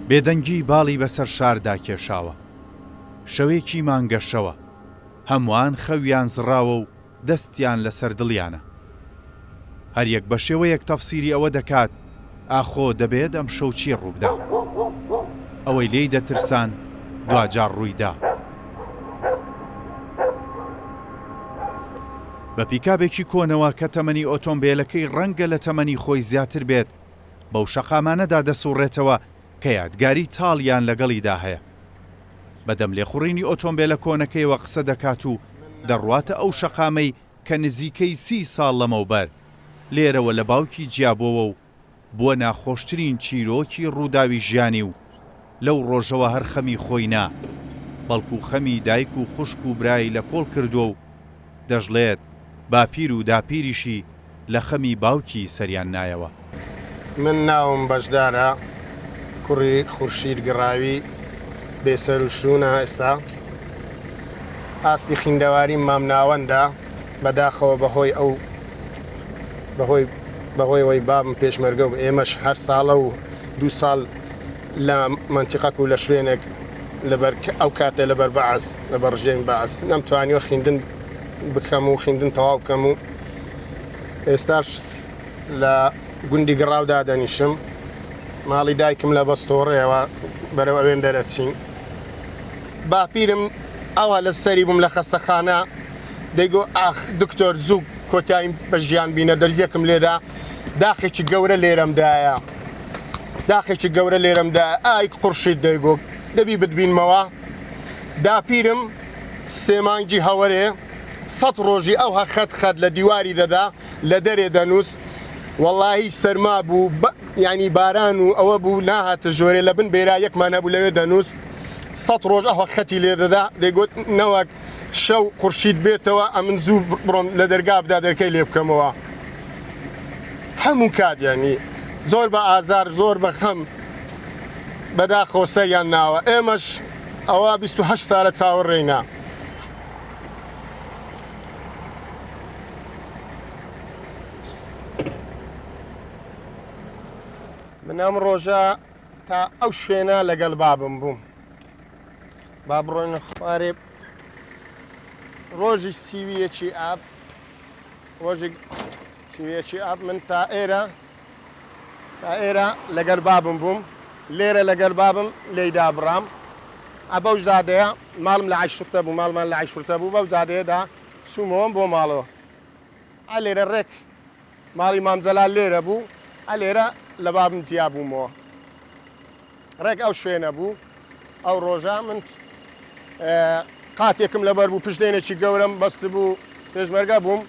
بێدەنگی باڵی بەسەر شاردا کێشاوە. شەوێکی مانگە شەوە. هەمووان خەویان زڕاوە و دەستیان لەسەر دڵیانە. هەریەک بە شێوەیەک تەفسیری ئەوە دەکات ئاخۆ دەبێت ئەم شەو چی ڕووبدا. ئەوەی لێی دەترسان دوجار ڕوویدا. بە پیکابێکی کۆنەوە کە تەمەنی ئۆتۆمبیلەکەی ڕەنگە لە تەمەنی خۆی زیاتر بێت بەو شەقامانەدا دەسوڕێتەوە کە یادگاری تاڵیان لەگەڵیدا هەیە. بەدەم لێخوڕینی ئۆتۆمبیلە کۆنەکەیەوە قسە دەکات و دەڕواتە ئەو شەقامەی کە نزیکەی 30 ساڵ لەمەوبەر لێرەوە لە باوکی جیابەوە و بووە ناخۆشترین چیرۆکی ڕووداوی ژیانی و لەو ڕۆژەوە هەر خەمی خۆی نا بەڵکو خەمی دایک و خوشک و برای لە کۆڵ کردووە و دەژڵێت باپیر و داپیریشی لە خەمی باوکی سەریان نایەوە. من ناوم بەشدارە، کوڕی خورشید گڕاوی بێسەر و شوونە ئێستا. ئاستی خیندەواری مام ناوەندە بەداخەوە بەهۆی ئەوەی بابم پێشمەرگە و ئێمەش هەر ساڵە و 2 ساڵ لە منتیقەک و لە شوێنێک لەبەر ئەو کاتێ لەبەر بەعەس لەبەر ڕژێن بەعەس نەمتوانیوە خوێندن بکەم و خوێندن تەواو بکەم و ئێستاش لە گوندی گڕاودا دەنیشم. ماڵی دایکم لە بەستۆڕێەوە بەرەو ئەوێن دەرەچین. باپیرم ئەوە لە سەری بووم لە خەستەخانە دەیگۆ ئاخ دکتۆر زوو کۆتاییم بە ژیان بینە دەرجێکم لێدا داخێکی گەورە لێرەمدایە داخێکی گەورە لێرەمدا ئای قورشید دەیگۆ دەبی بتبینمەوە. داپیرم سێمانگی هەوەرێ 100 ڕۆژی ئەو خەت لە دیواری دەدا لە دەرێ دەنووس. وەڵاهی سەرما بوو یعنی باران و ئەوە بوو ناهاتە ژۆرێ لە بن بێرا یەکمان هەبوو لەوێ دەنووس 100 ڕۆژ ئەوە خەتی لێ دەدا دەیگوت نەوەک شەو قورشید بێتەوە ئەمن زوو بڕۆم لە دەرگا بدا دەرکەی لێ بکەمەوە. هەموو کات یعنی زۆر بە ئازار زۆر بە خەم بەداخەوە سەریان ناوە. ئێمەش ئەوە 28 ساڵە چاوەڕێینا. من ئەم ڕۆژە تا ئەو شوێنە لەگەڵ بابم بووم. با بڕۆینە خوارێ ڕۆژی سیویەکی ئاب ڕۆژی سیویەکی ئاب من تا ئێرە لەگەڵ بابم بووم. لێرە لەگەڵ بابم لێیدا بڕام. ئەبەو زادەیە ماڵم لە عیشورتە بوو ماڵمان لە عیشورتە بوو بەو زادەیەدا سومەوەم بۆ ماڵەوە. لێرە ڕێک ماڵی مامزەلال لێرە بوو. لێرە لە بابم جیا بوومەوە. ڕێک ئەو شوێنە بوو. ئەو ڕۆژە من قاتێکم لەبەر بوو پشتێنێکی گەورەم بەست بوو پێشمەرگە بووم.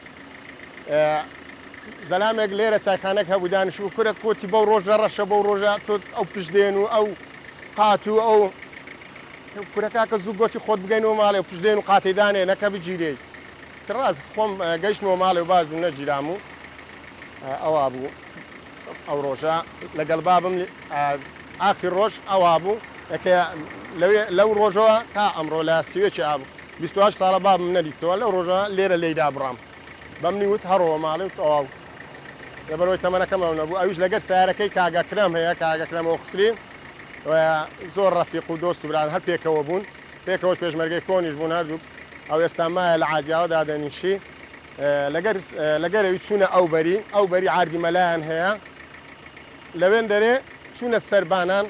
زەلامێک لێرە چایخانەك هەبوو دانیش بوو کورە کۆتی بەو ڕۆژە ڕەشە بەو ڕۆژە تۆ ئەو پشتێن و ئەو قات و ئەو کورەکە زوو گۆتی خۆت بگەینەوە ماڵێ و پشتێن و قاتێدانێ نەکە بگیرێ. ڕاست خۆم گەیشتمەوە ماڵێ و باش بوو نەگیرام و ئەوە بوو. ئەو ڕۆژە لەگەڵ بابم ئاخر ڕۆژ ئەوە بوو لەو ڕۆژەوە تا ئەمڕۆ لە سوێکی ئابوو 28 ساڵە بابم نەدیتەوە لەو ڕۆژە لێرە لێیدا بڕام. بەمنی وت هەڕەوە ماڵێ و تەواو لەبەرەوەی تەمەنەکەمەوە نەبوو. ئەویش لەگەر سیارەکەی کاگەکرام هەیە کاگەکرامەوە خسری زۆر ڕەفیق و دۆست و بران هەر پێکەوە بوون. پێکەوەش پێشمەرگەی کۆنیش بوون هەردوو. ئەو ئێستا مایە لە عاجیاوەدا دەنیشی لەگەرەوی چوونە ئەو بەری عاردی مەلایەن هەیە لەوێن دەرێ چوونە سەربانان.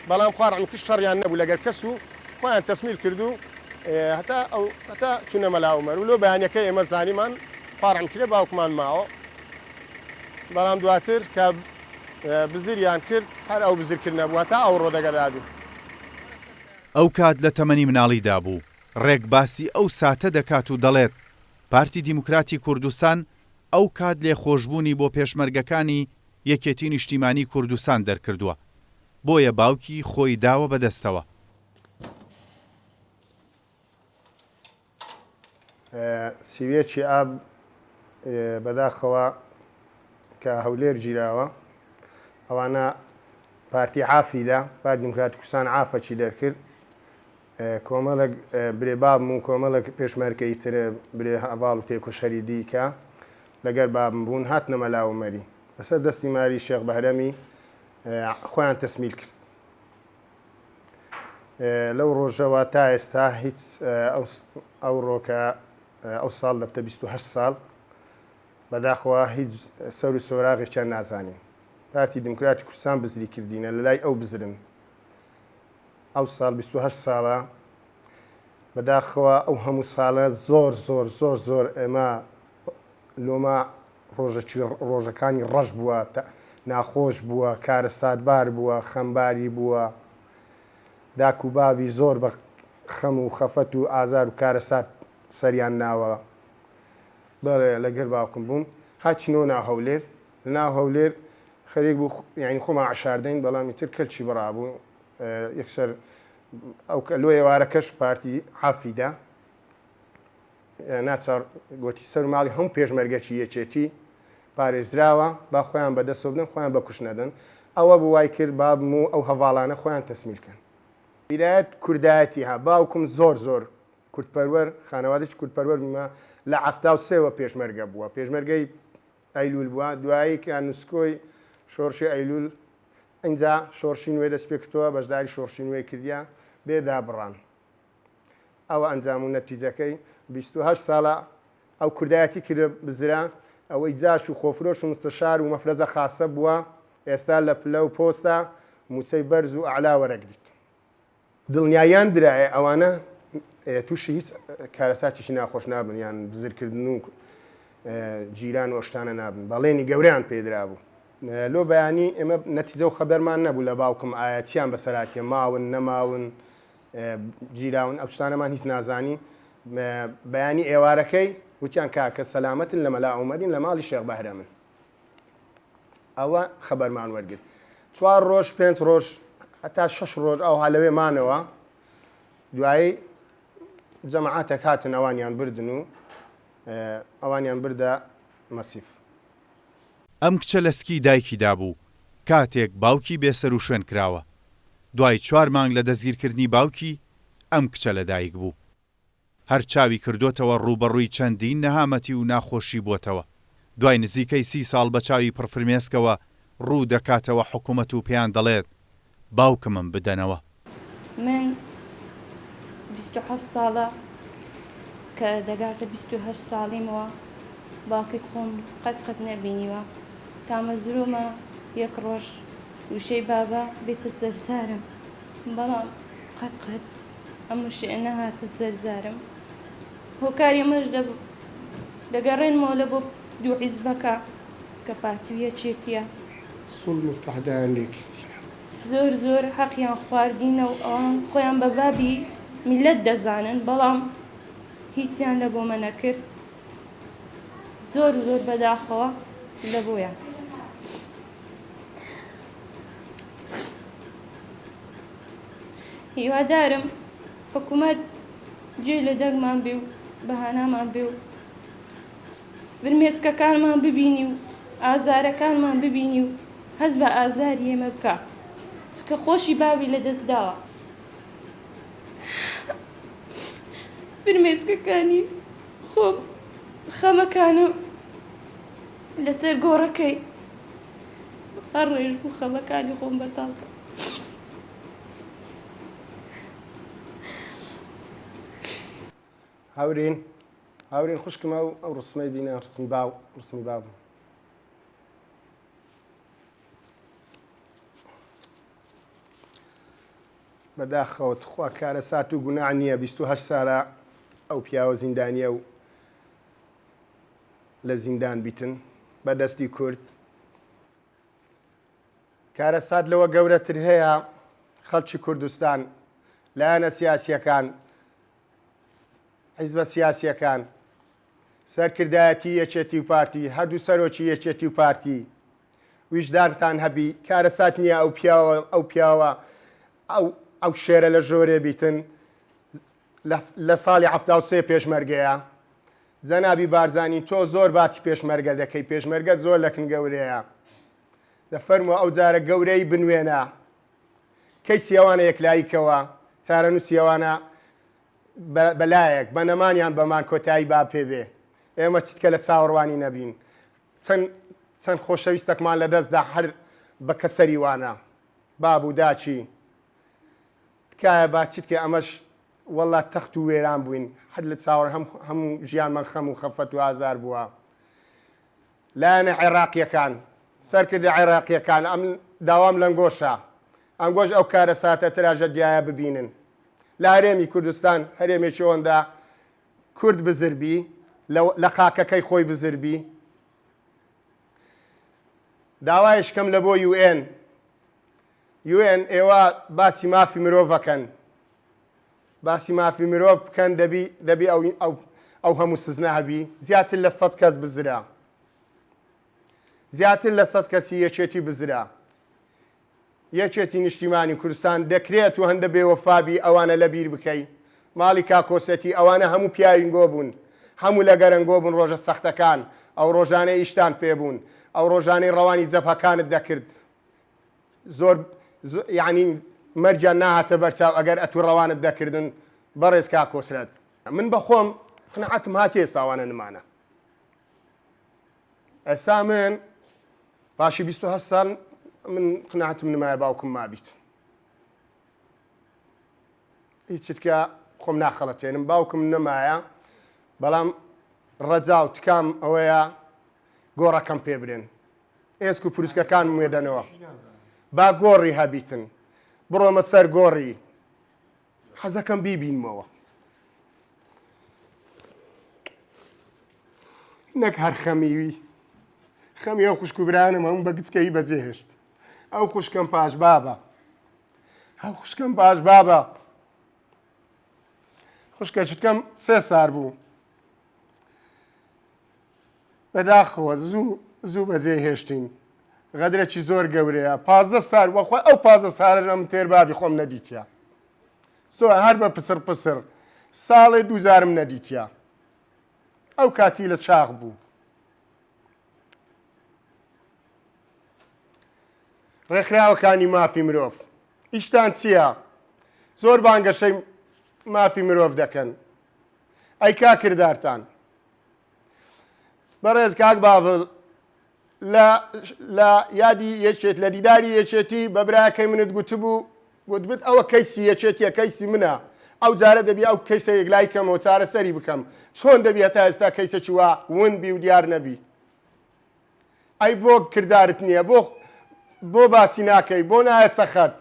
بەڵام خوارعمکش شەڕیان نەبوو لەگەر کەس و خۆیان تەسمیل کردو هەتا چوونە مەلاومەر و لۆ بەیانەکەی ئێمە زانیمان خوارعم کرێ باوکمان ماوە. بەڵام دواتر کە بزریان کرد هەر ئەو بزرکردنە بووە تا ئەو ڕۆدەگەدادوو. ئەو کات لە تەمەنی مناڵیدا بوو. ڕێک باسی ئەو ساتە دەکات و دەڵێت پارتی دیموکراتی کوردستان ئەو کات لێخۆشبوونی بۆ پێشمەرگەکانی یەکێتی نیشتیمانی کوردستان دەرکردووە. بۆیە باوکی خۆی داوە بەدەستەوە. سیوێکی ئاب بەداخەوە کە هەولێر گیراوە ئەوانە پارتی عافیدا پارتی دیموکراتی کوردستان عافەکی دەرکرد. کۆمەڵک برێ بابم و کۆمەڵک پێشمەرگەی تر برێ هەواڵ و تێکۆشەری دیکە لەگەر بابم بوون هاتنە مەلاومەری. بەسەر دەستی ماری شێخ بەهرەمی خۆیان تەسمیل کرد. لەو ڕۆژەوە تا ئێستا هیچ ئەو ڕۆکە ئەو ساڵ دەبتە 28 ساڵ بەداخەوە هیچ سەر و سۆراغێکیان نازانین. پارتی دموکراتی کوردستان بزری کردینە لە لای ئەو بزرن. ئەو ساڵ 28 ساڵە بەداخەوە ئەو هەموو ساڵە زۆر زۆر زۆر زۆر ئێمە لۆمە ڕۆژەکانی ڕەش بووە، ناخۆش بووە، کارە سادبار بووە، خەمباری بووە، داک و بابی زۆر بە خەم و خەفەت و ئازار و کارە سات سەریان ناوە. بەڵێ لەگەر باوکم بووم هاچینەوە ناو هەولێر، لە ناو هەولێر خەریک بوو یعنی خۆمان عشاردەین بەڵامی تر کەلچی بەڕابوو یەکسەر ئەو لۆ ئێوارەکەش پارتی حافیدا ناچار گوتی سەر ماڵی هەموو پێشمەرگەکی یەکێتی پارێزراوە با خۆیان بەدەستەوە بدەن خۆیان بەکوش نەدەن. ئەوە بوای کرد بابم و ئەو هەواڵانە خۆیان تەسمیلکەن. ویلایەت کوردایەتی ها باوکم زۆر زۆر کوردپەروەر خانەوادێکی کوردپەروەر بوومە لە 73ەوە پێشمەرگە بووە، پێشمەرگەی ئەیلول بووە، دوایی کە نووسکۆی شۆڕشی ئەیلول ئەنجا شۆڕشی نوێ دەست پێ کردەوە بەشداری شۆڕشی نوێ کردیا بێدا بڕان. ئەوە ئەنجام و نەتیجەکەی 28 ساڵە ئەو کوردایەتی کرد بزرا ئەوەی جاش و خۆفرۆش و مستەشار و مەفرەزە خاسە بووە ئێستا لە پلە و پۆستە موچەی بەرز و ئەعلا وەرەگریت. دڵنیایان درایە ئەوانە تووشی هیچ کارەساتیشی ناخۆش نابن یان بزرکردن و جیران و ئەشتانە نابن، بەڵێنی گەوریان پێدرا بوو. لۆ بەیانی ئێمە نەتیجە و خەبەرمان نەبوو لە باوکم ئاەتیان بەسەراتیە ماون نەماون گیراون ئەو شتانەمان هیچ نازانی. بەیانی ئێوارەکەی وتیان کاکە سەلامەتن لە مەلا عومەرین لە ماڵی شێخ بەهرەمن. ئەوە خەبەرمان وەرگرت. 4 ڕۆژ 5 ڕۆژ هەتا 6 ڕۆژ ئەو هەلەوێ مانەوە دوایی جەماعاتێک هاتن ئەوانیان بردن و ئەوانیان بردە مەسیف. ئەم کچە لە سکی دایکیدا بوو کاتێک باوکی بێسەر و شوێن کراوە. دوای 4 مانگ لە دەستگیرکردنی باوکی ئەم کچە لەدایک بوو. هەر چاوی کردوتەوە ڕوبەڕووی چەندین نەهامەتی و ناخۆشی بووتەوە. دوای نزیکەی 30 ساڵ بە چاوی پڕفرمێسکەوە ڕوو دەکاتەوە حکوومەت و پێیان دەڵێت باوکمم بدەنەوە. من 27 ساڵە کە دەگاتە 28 ساڵیمەوە باوکی خۆم قەت نەبینیوە تا مەزرومە یەک ڕۆژ وشەی بابا بێتە سەرزارم، بەڵام قەت ئەم شتە نەهاتە سەرزارم. هۆکاری ئەمەش دەگەڕێنمەوە لە بۆ دوو حیزبەکە کە پارتیویە چێتیە سوڵ متحدایان لێکی زۆر حەقیان خواردینە و ئەوان خۆیان بە بابی میلەت دەزانن، بەڵام هیچیان لە بۆ مە نەکرد. زۆر بەداخەوە لە بۆیان. هیوادارم حکوومەت گوێ لە دەنگمان بێ و بەهانامان بێ و فرمێسکەکانمان ببینی و ئازارەکانمان ببینی و هەز بە ئازاری ئێمە بکە چکە خۆشی باوی لە دەست داوە. فرمێسکەکانی خۆم خەمەکانم لەسەر گۆڕەکەی هەر ڕێژ بوو خەمەکانی خۆم بەتاڵکە. هاورین خوشکمە و ئەو ڕسمەی بینە ڕسمی باو بەداخەوت خوا کارە سات و گوناح نییە. 28 ساڵە ئەو پیاوە زیندانیە و لە زیندان بیتن بەدەستی کورد. کارە سات لەوە گەورەتر هەیە خەڵکی کوردستان لایەنە سیاسیەکان حیزبە سیاسیەکان سەرکردایەتی یەکێتی و پارتی هەردوو سەرۆکی یەکێتی و پارتی ویژدانتان هەبی کارە سات نییە ئەو پیاوە ئەو شێرە لە ژۆرێ بیتن لە ساڵی 73 پێشمەرگەیە. جەنابی بارزانی تۆ زۆر باسی پێشمەرگە دەکەی، پێشمەرگەت زۆر لەکن گەورەیە، دەفەرمووە ئەو جارە گەورەی بنوێنە کەی سیاوانە یەکلاییکەوە چارەنووس سیاوانە بەلایەک بە نەمانیان بەمان کۆتایی با پێبێ ئێمە چیتکە لە چاوەڕوانی نەبین. چەند خۆشەویستەکمان لە دەستدا هەر بە کەسەری وانە بابوو داچی تکایە با چیت کە ئەمەش وەڵا تەخت و وێران بووین حد لە چاوەڕ هەموو ژیانمان خەم و خەفەت و ئازار بووە لایەنە عێراقیەکان سەرکردی عێراقیەکان ئەم داوام لەنگۆشە ئەنگۆش ئەو کارە ساتە تراژە دیایە ببینن لە هەرێمی کوردستان هەرێمێکی ئەوەندا کورد بزربی لە خاکەکەی خۆی بزربی داوایشکەم لە بۆ UN ئێوە باسی مافی مرۆڤەکەن باسی مافی مرۆڤ بکەن دەبی ئەو هەموو سزنە هەبی زیاتر لە 100 کەس بزرا زیاتر لە 100 کەسی یەکێتی بزرا یەکێتی نیشتیمانی کوردستان دەکرێت و هەندە بێوەفابی ئەوانە لە بیر بکەی ماڵی کاکۆسەتی ئەوانە هەموو پیاوینگۆ بوون هەموو لە گەرەنگۆ بوون ڕۆژە سەختەکان ئەو ڕۆژانەی ئیشتان پێبوون ئەو ڕۆژانەی ڕەوانی جەبهەکانت دەکرد زۆر یعنی مەرجان ناهاتە بەرچاو ئەگەر ئەتو ڕەوانت دەکردن بەڕێز کاکۆسرەت من بەخۆم قنەعەتم هاتی ئێستاوانە نمانە ئێستا من پاشی 27 ساڵ من قنەعەتم نمایە باوکم مابیت هیچت کە خۆم ناخەڵەتێنم باوکم نەمایە بەڵام ڕەجا و تکام ئەوەیە گۆڕەکەم پێ برێن ئێسک و پروسکەکان موێدەنەوە با گۆڕی هەبیتن بڕۆمە سەر گۆڕی حەزەکەم بیبینمەوە نەک هەر خەمیوی خەمی ئەو خوشک و برانم هەموو بە گچکەی بەجێهێشت ئەو خوشکم پاش بابە ئەو خوشکم پاش بابە خوشکەچکەم 3 سار بوو بەداخەوە زوو بەجێ هێشتین غەدرێکی زۆر گەورەیە 15 سار وەخوا ئەو 15 سارەم تێر بابی خۆم نەدیتیا زۆر هەر بە پسر ساڵی 2000 نەدیتیا ئەو کاتی لە چاغ بوو ڕێکخراوەکانی مافی مرۆڤ ئیشتان چییە؟ زۆر بانگەشەی مافی مرۆڤ دەکەن ئەی کاکردارتان بەڕێز کاک باڵ لە یادی یەکێت لە دیداری یەکێتی بە برایەکەی منت گوتبوو گوتبت ئەوە کەیسی یەکێتیە کەیسی منە ئەو جارە دەبی ئەو کەیسە یەکلای کەمەوە چارەسەری بکەم چۆن دەبی هەتا ئێستا کەیسێکی وا ون بی و دیار نەبی ئەی بۆ کردارت نییە بۆ باسی ناکەی بۆ نایە سەخەت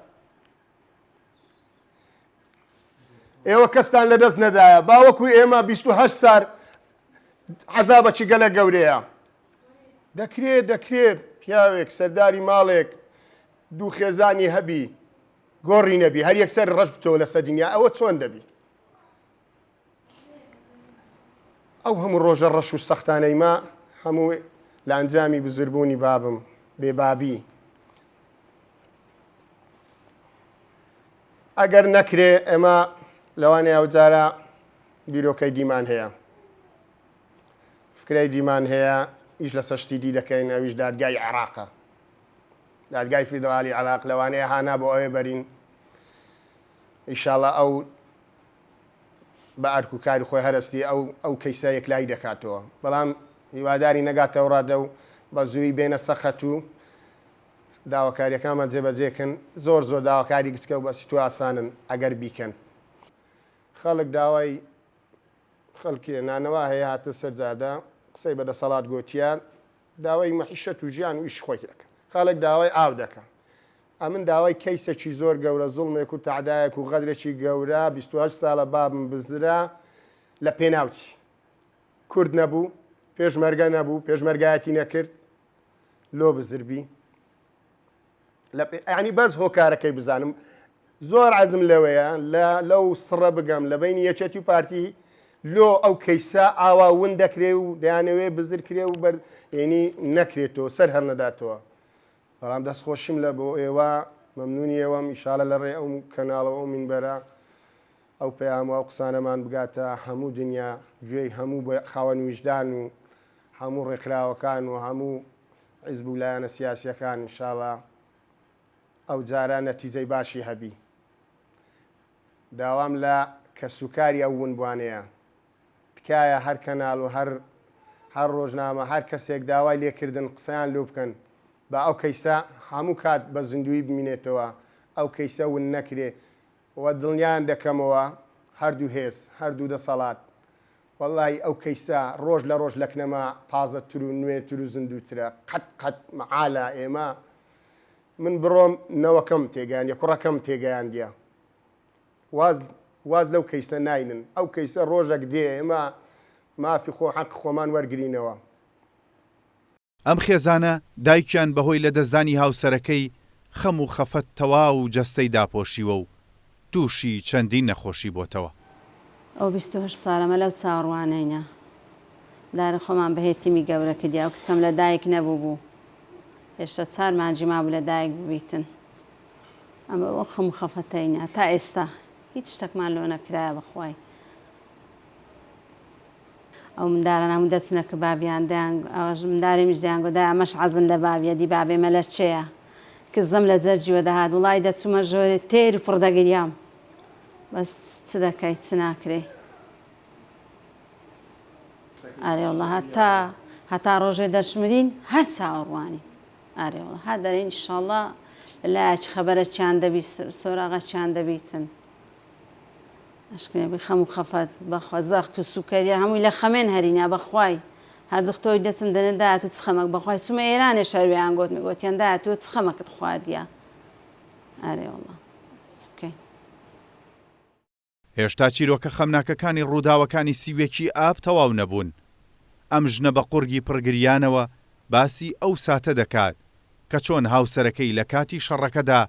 ئێوە کەستان لەدەست نەدایە باوەکو ئێمە 28 سار عەزابەکی گەلە گەورەیە دەکرێت پیاوێک سەرداری ماڵێک دوو خێزانی هەبی گۆڕی نەبی هەر یەکسەر ڕەش بتەوە لەسەر دنیا ئەوە چۆن دەبی ئەو هەموو ڕۆژە ڕەش و سەختانەی ما هەموو لە ئەنجامی بزربوونی بابم بێبابی ئەگەر نەکرێ ئێمە لەوانەیە ئەو جارە بیرۆکەی دیمان هەیە فکرەی دیمان هەیە ئیش لە سەشتیدی دەکەین ئەویش دادگای عێراقە دادگای فیدرالی عێراق لەوانەیە هانا بۆ ئەوێ بەرین ئیشاڵڵا ئەو بە ئەرک و کاری خۆی هەرستی ئەو کەیسە یەکلای دەکاتەوە بەڵام هیواداری نەگاتەوە ڕادە و بە زووی بێنە سەخەت و داواکاریەکانمان جێبەجێکن زۆر داواکاری گچکە و بە سیتواسانن ئەگەر بیکەن خەڵک داوای خەڵکی نانەوە هەیە هاتە سەرجادا قسەی بەدەسەڵات گوتیان داوای مەحیشەت و ژیان و ئیش خۆی دەکەن خەڵک داوای ئاو دەکەن ئەمن داوای کەیسێکی زۆر گەورە زوڵمێک و تەعدایەک و غەدرێکی گەورە 28 ساڵە بابم بزرا لە پێناوچی کورد نەبوو پێشمەرگە نەبوو پێشمەرگایەتی نەکرد لۆ بزربی ینی بەس هۆکارەکەی بزانم زۆر عەزم لەوەیە لەو سڕە بگەم لە بینی یەکێتی و پارتی لۆ ئەو کەیسە ئاوا ون دەکرێ و دەیانەوێ بزرکرێ و ینی نەکرێتەوە سەر هەر نەداتەوە بەڵام دەستخۆشیم لە بۆ ئێوە مەمنونی ئێوەم ئیشاڵە لە ڕێ ئەو کەناڵەوە ئەو منبەرە ئەو پەیام و ئەو قسانەمان بگاتە هەموو دنیا گوێی هەموو خاوەن ویژدان و هەموو ڕێکخراوەکان و هەموو حیزب و لایەنە سیاسیەکان ئیشاڵە ئەو جارە نەتیجەی باشی هەبی داوام لە کە سوکاری ئەو ونبوانەیە تکایە هەر کەناڵ و هەر ڕۆژنامە هەر کەسێک داوای لێکردن قسەیان لێ بکەن بە ئەو کەیسە هەموو کات بە زیندوی بمینێتەوە ئەو کەیسە ون نەکرێ و دڵنیان دەکەمەوە هەردوو هێز هەردوو دەسەڵات واللهی ئەو کەیسا ڕۆژ لە ڕۆژ لە کەنەما تازەتر و نوێتر و زیندووترە قەت مەعالە ئێمە من بڕۆم نەوەکەم تێگەیاندیە کوڕەکەم تێگەیاندیە واز لەو کەیسە ناینن ئەو کەیسە ڕۆژێک دێ ئێمە مافی خۆ حەق خۆمان وەرگرینەوە. ئەم خێزانە دایکیان بەهۆی لە دەستدانی هاوسەرەکەی خەم و خەفەت تەواو و جەستەی داپۆشیوە و تووشی چەندین نەخۆشی بۆتەوە. ئەو 28 ساڵەمە لەو چاوەڕوانەینە دارە خۆمان بەهێتیمی گەورە کردیا و کچەم لە دایک نەبوو بوو هێشتا 4 مانجی مابوو لە دایک ببیتن ئەمە ئەوە خەم و خەفەتەینە تا ئێستا هیچ شتێکمان لۆ نەکرایە بەخوای ئەو مندارە هەموو دەچنە کە بابیان دایان ئەوەش مندارێمیش دەیان گۆدای ئەمەش حەزن لە بابیە دی بابێمە لە چێیە کزەم لە جەرجیوە دەهات وڵای دەچوومە ژۆرێ تێر و پڕدەگریام بەس چ دەکەیت چ ناکرێ ئارێ وڵە هەتا ڕۆژێ دەشمرین هەر چاوەڕوانی ئارێ وڵە هەر دەرێن ئینشاڵڵا لایەکی خەبەرە چیان دەبیت سۆراغا چیان دەبیتن ئەشکێ خەم و خەفەت بەخوا زەخت و سوکەریە هەمووی لە خەمێن هەرینە بەخوای هەر دختۆی دەچم دەنێ داهات و چ خەمەک بەخوای چوومە ئێرانێ شەروێیان گوت میگوتیان داهاتوە چ خەمەکت خواردیە ئارێ وڵە چ بکەین هێشتا چیرۆکە خەمناکەکانی ڕووداوەکانی سیوێکی ئاب تەواو نەبوون. ئەم ژنە بە قورگی پڕگریانەوە باسی ئەو ساتە دەکات کە چۆن هاوسەرەکەی لە کاتی شەڕەکەدا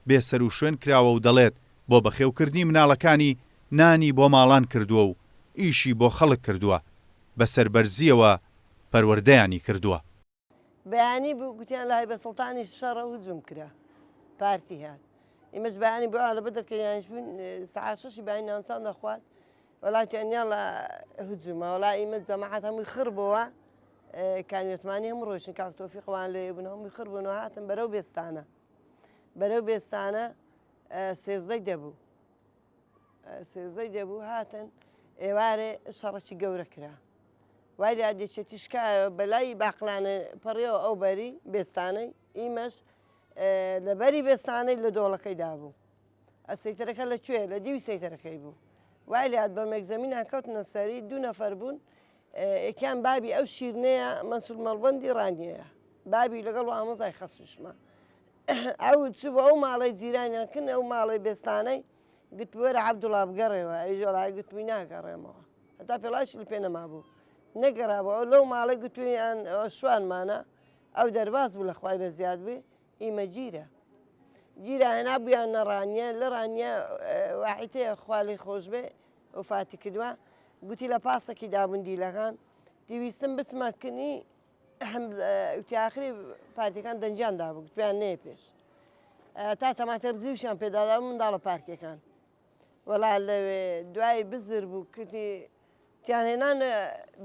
بێسەر و شوێن کراوە و دەڵێت بۆ بەخێوکردنی مناڵەکانی نانی بۆ ماڵان کردووە و ئیشی بۆ خەڵک کردووە بەسەر بەرزیەوە پەروەردەیانی کردووە. بەیانی بوو گوتیان لای بەسەڵتانی شەڕە هجووم کرا پارتی هات ئێمەش بەیانی بۆ لە بەدەکەیانش بوون سەعات 6 بەیانی نانسان دەخوات وڵاتیانیان لە هجوومە وڵای ئێمە جەماعەت هەمووی خڕبەوە کانوێتمانی هەموو ڕۆیشتن کاک تۆفیقەوان لێ بوون هەمووی خڕبوونەوە هاتن بەرەو بێستانە سێزدەی دەبوو هاتن ئێوارێ شەڕەکی گەورە کرا وای لە دێچێتی شکایە بەلای باقلانە پەڕێەوە ئەو بەری بێستانەی ئیمەش لەبەری بێستانەی لە دۆڵەکەی دابوو ئەسەیتەرەکە لەکوێ لە دیوی سەیتەرەکەی بوو وای لات بە مەگزەمینان کەوتنە سەری 2 نەفەر بوون ئێکیان بابی ئەو شیرنەیە مەسول مەڵبەندی ڕانیەیە بابی لەگەڵ ئامۆزای خەسوشمە ئەو چوو بە ئەو ماڵی جیرانیان کن ئەو ماڵی بێستانەی گوتوەرە عەبدوڵا بگەڕێەوە ئەیژۆڵای گوتووی ناگەڕێمەوە هەتا پێڵاشی لە پێ نەمابوو نەگەڕابەوە لەو ماڵی گوتوویان شوانمانە ئەو دەرباز بوو لە خوای بە زیاد بێ ئیمە گیرە هێنا بوویان نەڕانیە لە ڕانیە واحیتەیە خوالی خۆش بێ وفاتی کردووە گوتی لە پاسێکی دابووندیلەکان دیویستم بچمەکنی وتیاخری پارتیەکان دەنجیان دابوو گوتیان نێ پێش تا تەماتەر زیوشیان پێدادا منداڵە پارتیەکان وەڵا لەوێ دوای بزر بوو کردی تیان هێنان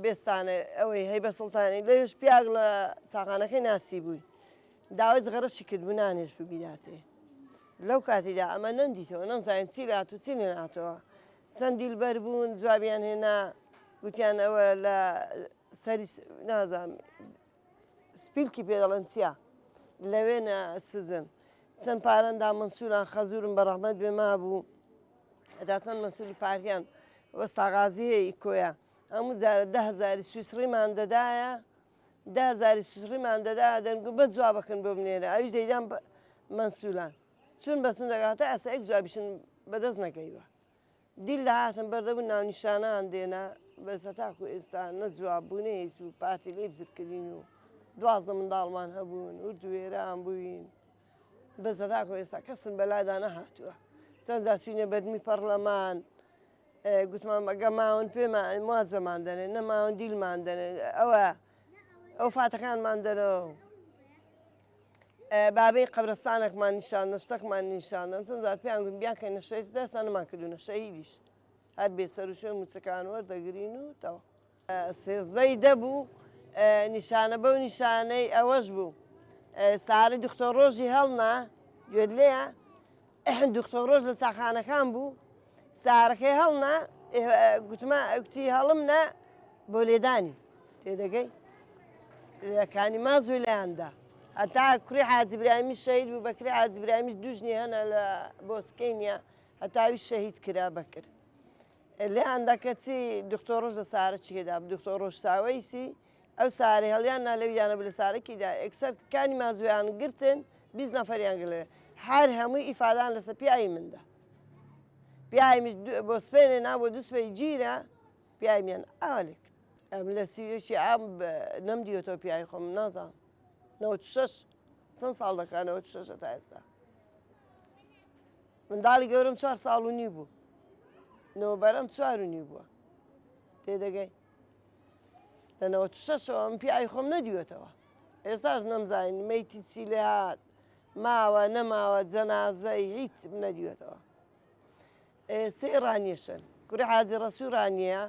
بێستانە ئەوەی هەیبە سڵتانی لەوێش پیاگ لە چاقانەکەی ناسی بووی داوای زغەرەشی کردبوو نانێش ببیداتێ لەو کاتیدا ئەمە نەندیتەوە نەنزانین چی لات و چی نێناتەوە چەند دیلبەر بوون جوابیان هێنا گوتیان ئەوە لە سەری نازانم سپیلکی پێدەڵەن چیا لەوێنە سزن چەند پارەندا منسووران خەزورم بە ڕەحمەت بێ مابوو هەتا چەند مەسوولی پارتیان وەستاغازی هەیە کۆیە هەموو 10,000 سویسریمان دەدایە 10,000 سوسریمان دەدا دەنگو بە جوابەکەن بۆ بنێرە ئەویش دەیدان مەسوولان چون بەچون دەگاتە ئەستا ئەک جوابیشن بەدەست نەکەیوە دیل لە هاتن بەردەبوو ناونیشانان دێنا بەستا تاکو ئێستا نەجواب بوونەیەس و پارتی لێ بزرکردین و 12 منداڵمان هەبوون و دوێران بووین بەستا تاکو ئێستا کەسن بەلادا نەهاتووە چەنددا چوینە بەرمی پەرلەمان گوتمان ئەگە ماون پێمان موازەمان دەنێ نەماون دیلمان دەنێ ئەو فاتەکانمان دەنەوە بابەی قەبرستانێکمان نیشانە شتێکمان نیشانە چەند جار پێیان گوتم بیاکەین نەشەیت دەستا نەمان کردوونە شەهیدیش هەر بێسەر و شوێن موچەکان وەردەگرین و تەوا سێزدەی دەبوو نیشانە بەو نیشانەی ئەوەش بوو سارەی دکتۆر ڕۆژی هەڵنا گوێت لێیە دکتۆر ڕۆژ لە چاخانەکان بوو سارەکەی هەڵنا گوتی هەڵم نە بۆ لێدانی تێدەگەی لەکانی مازوی لەیاندا هەتا کوڕی حاجی براهیمی شەهید بوو بەکری حاجی براهیمیش دوژنی هەنە لە بۆسکەینیا هەتاوی شەهید کرا بەکرد لێ هەندەکەچی دکتۆڕۆژ لە سارە چێدا دکتۆڕۆژ ساوەیسی ئەو سارێ هەڵیان نالەویانە لە سارەکیدا ئەکسەر کانی مازویان گرتن 20 نەفەریان گڵێ هەر هەمووی ئیفادان لەسەر پیاوی مندا پیاویش بۆ سپێنێ نا بۆ دووسپەی گیرە پیاویان ئالێک ئەم لە سیوێکی ئام نەمدیوەتەوە پیاوی خۆم نازانم 96 چەند ساڵ دەکات 96 تا ئێستا منداڵی گەورم 4 ساڵ و نی بوو نەوەبەرم 4 و نی بووە تێدەگەی لە 96 ئەم پیاوی خۆم نەدیوەتەوە ئێستاش نەمزانین مەیتی چی لێ هات ماوە نەماوە جەنازەی هیچ نەدیوەتەوە سێ ڕانیەشن کوڕی حاجی ڕەسوو ڕانیە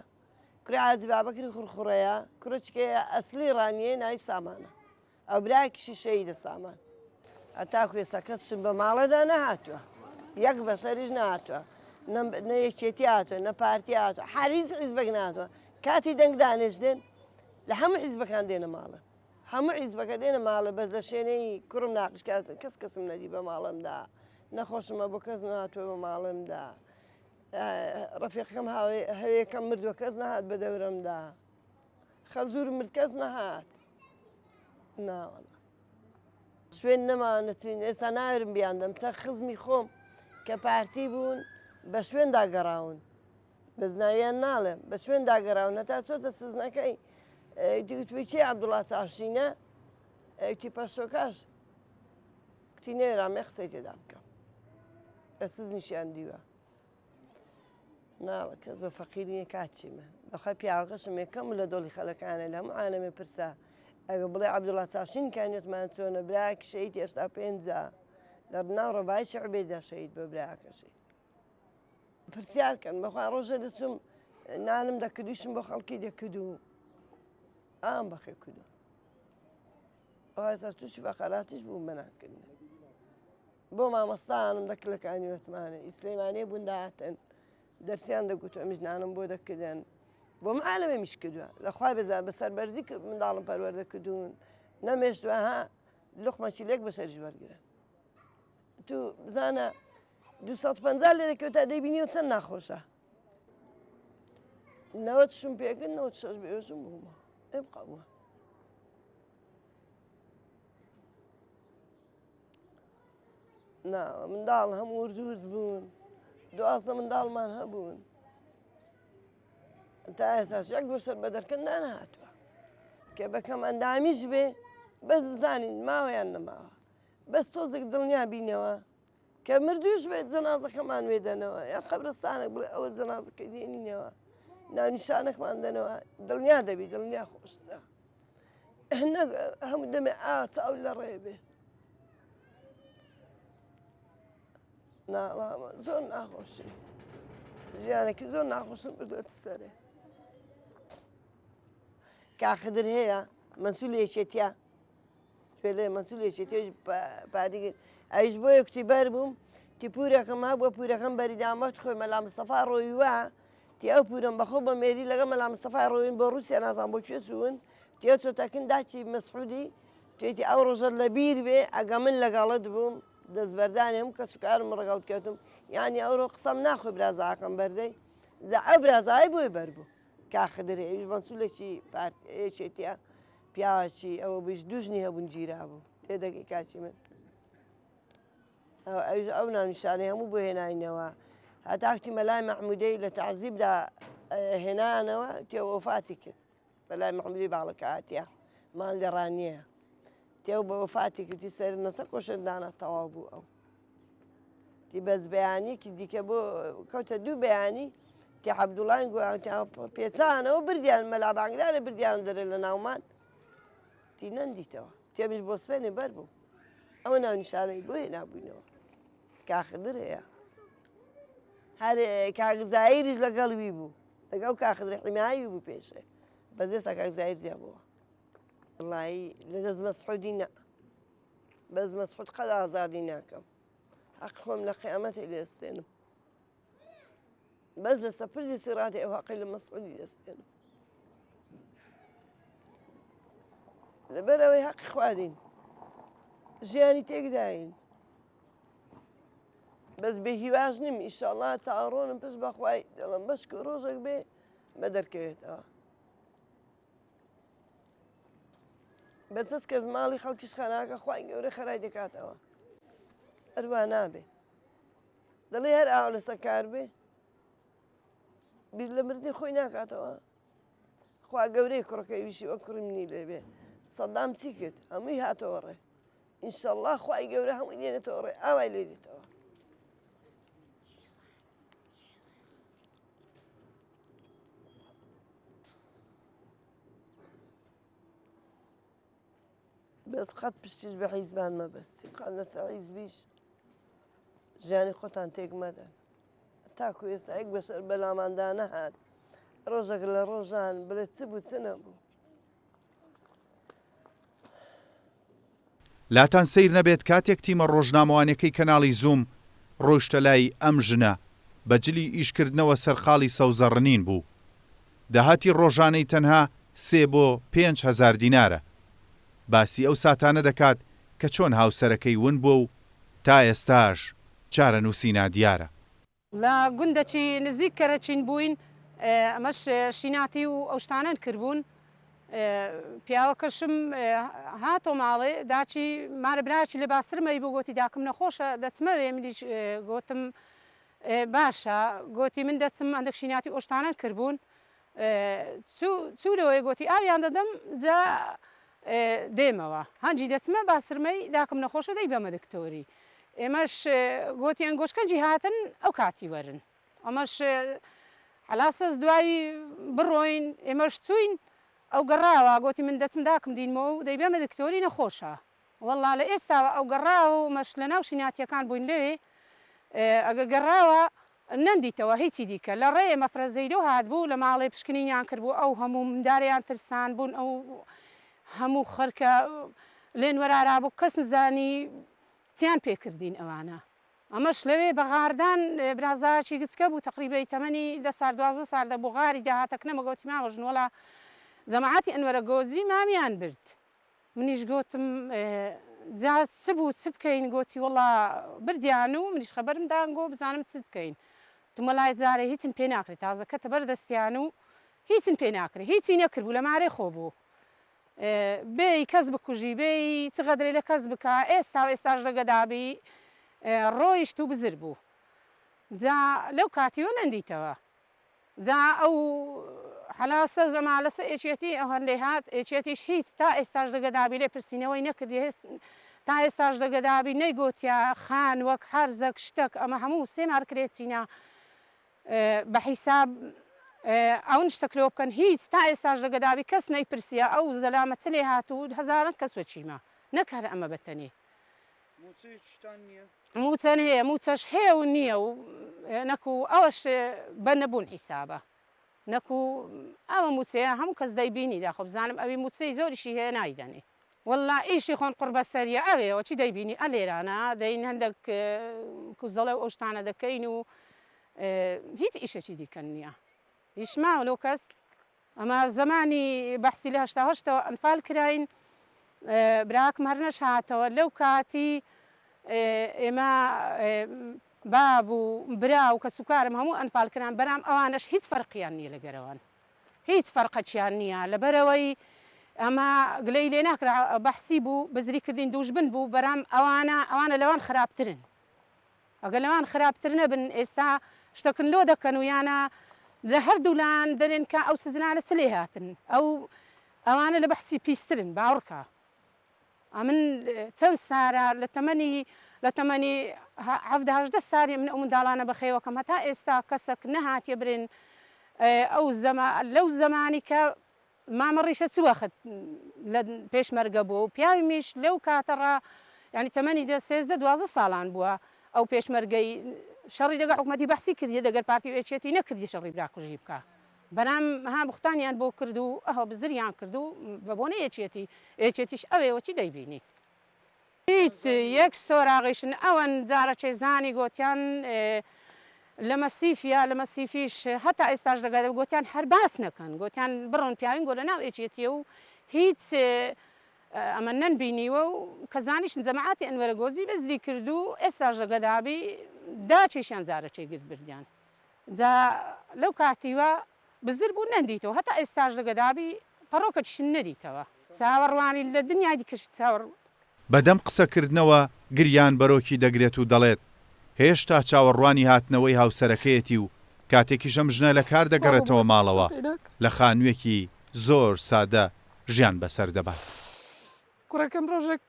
کوڕی حاجی بابەکری خوڕخوڕەیە کوڕچکەیە ئەسلی ڕانیە ناوی سامانە ئەو برایەکیشی شەهیدە سامان هەتاکو ئێستا کەسشم بە ماڵەدا نەهاتووە یەک بەسەریش نهاتووە نە یەکێتی هاتووە نە پارتی هاتووە هەر هیچ حیزبێک نهاتووە کاتی دەنگ دانێژدێن لە هەموو حیزبەکان دێنە ماڵە هەموو حیزبەکە دێنە ماڵە بەس لە شوێنەی کوڕم ناقشکات کەسم نەدی بە ماڵمدا نەخۆشمە بۆ کەس نهاتووە بە ماڵمدا ڕەفیقەکەم هەوەیەکەم مردووە کەس نەهات بە دەورەمدا خەزور مرد کەس نەهات ناوەڵە شوێن نەماوە نەچوین ئێستا ناوێرم بیاندەم چەند خزمی خۆم کە پارتی بوون بە شوێن داگەڕاون بەزناویان ناڵێم بە شوێن داگەڕاون هەتا چۆتە سزنەکەی دیوتوی چێ عەبدوڵڵا چاوشینە ئەوتی پەشۆکاش کوتی نەوێرامێ قسەی تێدا بکەم بە سزنیشیان دیوە ناڵە کەس بە فەقیرینە کاتچیمە بەخوا پیاوەکەشم یەکەم لە دۆڵی خەڵەکانە لە هەموو عالەمێ پرسا ئەگە بڵێ عەبدوڵڵا چاوشین کانێتمان چۆنە برایەکی شەهیدی 85 لە ناو ڕەبای شەعبێدا شەهید بە برایەکەشی پرسیارکەن بەخوا ڕۆژە دەچوم نانم دەکردویشم بۆ خەڵکی دەکردو ئام بەخێ کردو ئەوە ئێستا تووشی فەقەراتیش بووم بەناکردن بۆ مامەستانم دەکلەکانی وەتمانە ئیسلەیمانیە بوون داهاتن دەرسیان دەگوتو ئەمیش نانم بۆ دەکردن بۆ عالەمێمیش کردووە لەخوا بێزار بەسەر بەرزی منداڵم پەروەردەکردوون نەمێشتووە ها لوقمەکی لێک بەسەریش وەرگرن تو بزانە 250 لێرەکەوتا دەیبینیەوە چەند ناخۆشە 90 پێکرد 96 بێژم بوومە ئێبقا بووە منداڵ هەموو وردود بوون 12 منداڵمان هەبوون تا ئێستاش یەک بەسەر بە دەرکەندا نەهاتووە کە بەکەم ئەندامیش بێ بەس بزانین ماوەیان نەماوە بەس تۆزێک دڵنیا بینەوە کە مردوش بێت جەنازەکەمان وێدەنەوە یا قەبرستانێک بڵێ ئەوە جەنازەکە دێنینەوە ناونیشانێکمان دەنەوە دڵنیا دەبی دڵنیا خۆشتە هەموو دەمێ چاو لە ڕێ بێ زۆر ناخۆشی ژیانێکی زۆر ناخۆشم بردوێتە سەرێ کاخدر هەیە مەسوولێکێتیا لێ مەسوولێکێتی پادیگرت ئەویش بۆ یەکتی بەر بووم تی پورەکەم هەبووە پورەکەم بەریدامەت خۆی مەلا مستەفا ڕۆی وە تی ئەو پورم بەخۆ بە مێری لەگە مەلا مستەفا ڕۆین بۆ رووسیا نازان بۆ کوێ چوون تێ چۆتەکن داچی مەسعودی توێتی ئەو ڕۆژە لە بیر بێ ئەگە من لەگەڵت بووم دەستبەردانی هەموو کەس و کارم ڕەگەڵ کەوتم یانی ئەوڕۆ قسەم ناخۆی برازاکەم بەردەی ئەو برازایی بۆی بەربوو کاخدر ئەویش مەسوولێکی پارتێکێتیە پیاوەکی ئەوە بش دوژنی هەبوون گیرا بوو تێدەگەی کاچی من ئەو ناونیشانەی هەموو بۆ هێناینەوە هەتاکتی مەلای مەحمودەی لە تەعزیبدا هێنانەوە تێ وەفاتی کرد بەلای مەحمودی باڵەکە هاتیە ماڵ لە ڕانیە تێو بە وەفاتی کردی سەر نەسە کۆشەندانە تەواو بوو ئەو تی بەس بەیانیکی دیکە بۆ کەوتە دوو بەیانی تی عەبدوڵڵای پێچانەوە بردیان مەلا بانگدارە بردیان دەرێ لە ناومان تی نەندیتەوە تێمیش بۆ سپێنێ بەر بوو ئەوە ناونیشانەی بۆ هێنابووینەوە کاخدر هەیە هەر کاگزایریش لەگەڵوی بوو لەگەڵ کاخدر حیمایی بوو پێشێ بەس ئێستا کاگزایر زیاد بووە وڵایی لە دەست مەسعودی نە بەس مەسعود قەت ئازادی ناکەم حەق خۆم لە قیامەتێ لێستێنم بەس لە سەپردی سیڕاتی ئەو حەقی لە مەسعودی دەستێنم لەبەرەوەی حەقی خوادین ژیانی تێکداین بەس بێ هیواژ نیم ئیشەڵڵا چاڕۆنم پشت بەخوای دەڵم بەشک ڕۆژێک بێ بە دەرکەوێتەوە بەس دەست کەس ماڵی خەڵکیش خەناکە خوای گەورە خەرای دەکاتەوە هەروە نابێ دەڵێ هەر ئاو لەسەر کار بێ بیر لە مردنی خۆی ناکاتەوە خوا گەورەی کوڕەکەی ویشی وە کوڕی منی لێبێ سەدام چی کرد هەمووی هاتەوە ڕێ ئینشەڵڵا خوای گەورە هەمووی دێنێتەوە ڕێ ئاوای لێ دێتەوە بەس قەت پشتیش بە حیزبان مەبەستی قەت لەسەر حیزبیش ژیانی خۆتان تێک مەدەن تاکو ئێستایەک بەشەر بەلاماندا نەهات ڕۆژێک لە ڕۆژان بڵێت چ بوو چ نەبوو لاتان سیر نەبێت کاتێک تیمە ڕۆژنامەوانەکەی کەناڵی زووم ڕۆیشتە لای ئەم ژنە بەجلی ئیشکردنەوە سەرخاڵی سەوزەڕنین بوو داهاتی ڕۆژانەی تەنها 3 بۆ 5,000 دینارە باسی ئەو ساتانە دەکات کە چۆن هاوسەرەکەی ون بووە و تا ئێستاش چارە نووسینا دیارە لە گوندەکی نزیک کەرەچین بووین ئەمەش شیناتی و ئەو شتانەن کردبوون پیاوەکەشم هاتۆ ماڵێ داچی مارە براکی لە باسترمەی بۆ گوتی داکەم نەخۆشە دەچمەوێ منیش گوتم باشە گوتی من دەچم ئەندێک شیناتی ئۆشتانەن کردبوون چوورەوەی گوتی ئاویان دەدەم جا دێمەوە هەنجی دەچمە باسترمەی داکەم نەخۆشە دەی بەمە دکتۆری ئێمەش گوتیان گۆشکەنجی هاتن ئەو کاتی وەرن ئەمەش هەلاسەس دوایی بڕۆین ئێمەش چوین ئەو گەڕاوە گوتی من دەچم داکەم دینمەوە و دەی بێمە دکتۆری نەخۆشە وەڵا لە ئێستاوە ئەو گەڕاوە و مەش لە ناو شیناتیەکان بووین لێ ئەگە گەڕاوە نەندیتەوە هیچی دیکە لە ڕێ مەفرەزەیدە هات بوو لە ماڵێ پشکنینیان کردبوو ئەو هەموو منداریان ترسان بوون ئەو هەموو خەرکە لێن وەرارا بوو کەس نزانی چیان پێکردین ئەوانە ئەمەش لەوێ بەغاردان برازاکی گچکە بوو تقریبەی تەمەنی 10 سال 12 سال دەبوو غاری داهاتەک نەمەگوتی ماوەژن وڵا جەماعەتی ئەنوەرە گۆزی مامیان برد منیش گوتم جا چ بوو چ بکەین گوتی وڵا بردیان و منیش خەبەرم دانگۆ بزانم چ بکەین تومەلای جارێ هیچن پێ ناکرێت تازەکەتە بەردەستیان و هیچن پێ ناکرێت هیچی نەکردبوو لە مارێ خۆ بوو بێی کەس بکوژی بێی چ غەدرێ لە کەس بکە ئێستا و ئێستاش دەگەدابی ڕۆیشت و بزر بوو جا لەو کاتیۆ نەندیتەوە جا ئەو هەلاسە زەما لەسە ئێچێتی ئەو هەندێ هات ئێچێتیش هیچ تا ئێستاش دەگەدابی لێ پرسیینەوەی نەکردی تا ئێستاش دەگەدابی نەیگوتیا خان وەک هەرزەک شتێک ئەمە هەموو سێ مارکرێتینە بە حیساب ئەون شتەکلۆ بکەن هیچ تا ئێستاش دەگەدابی کەس نەیپرسیە ئەو زەلامە چ لێ هاتوو هەزاران کەس وەچیمە نەکارە ئەمە بەتەنێ موچەن هەیە موچەش هەیە و نییە و نەکو ئەوەش بە نەبوون حیسابە نەکو ئەوە موچەیە هەموو کەس دەیبینی داخۆ بزانم ئەوی موچەی زۆریشی هەیە نایدەنێ وەڵا ئیشی خۆن قوربەسەریە ئەوێەوە چی دەیبینی ئەلێرانە دەین هەندێک کوزەڵە و ئەو شتانە دەکەین و هیچ ئیشەکی دیکەن نییە هیچماوە لەو کەس ئەمە زمانی بەحسی لە هەشتاهەشتەوە ئەنفال کراین براکم هەر نەشاتەوە لەو کاتی ئێمە باب و برا و کە سوکارم هەموو ئەنفالکران بەرام ئەوانش هیچ فەرقیان نییە لەگەرەوەن هیچ فەرقەچیان نییە لەبەرەوەی ئەمە گلەی لێ ناکرا بەحسی بوو بەزریکردین دوژبن بوو بەرام ئەوانە لەوان خراپترن ئەگە لەوان خراپتر نەبن ئێستا شتەکن لۆ دەکەن و یانە لە هەردوولان دەرێن کە ئەو سزنانە چ لێ هاتن ئەوانە لە بەحسی پیسترن باوڕکە ئەمن چەند سارە لە تەمەنی 17 ساری من ئەو منداڵانە بەخێوەکەم هەتا ئێستا کەسێک نەهاتیە برن لەو زمانی کە مامەڕیشە چ وەخت لە پێشمەرگە بووە و پیاوی میش لەو کاتەڕە ینی تەمەنی 13-12 ساڵان بووە ئەو پێشمەرگەی شەڕی دەگە حکومەتی بەحسی کردی دەگەر پارتی ئێچێتی نەکردی شەڕی براکوژی بکە بەرام ها بختانیان بۆ کرد و ئەوە بزریان کرد و بە بۆنە ئێچێتیش ئەوێوەتی دەیبینی هیچ یەک سۆراغیشن ئەوەن جارە چێزانی گوتیان لە مەسیفە لە مەسیفیش هەتا ئێستاش دەگات گوتیان هەر باس نەکەن گوتیان بڕۆن پیاوین گۆ لە ناو ئێچێتیە و هیچ ئەمە نەنبینیوە و کەزانیشن جەماعەتی ئەنوەرە گۆزی بەزری کرد و ئێستاژ لە گەدابی داچێشیان جارە چێگرت بردیان جا لەو کاتیوە بزر بوو نەندیتەوە هەتا ئێستاژ لە گەدابی پەڕۆکەشن نەدیتەوە چاوەڕوانی لە دنیای دیکەشت چاوەڕ بەدەم قسەکردنەوە گریان بەرۆکی دەگرێت و دەڵێت هێشتا چاوەڕوانی هاتنەوەی هاوسەرەکەیەتی و کاتێکی شەم ژنە لە کار دەگەڕێتەوە ماڵەوە لە خانوویەکی زۆر سادە ژیان بەسەر دەبات. کوڕەکەم ڕۆژێک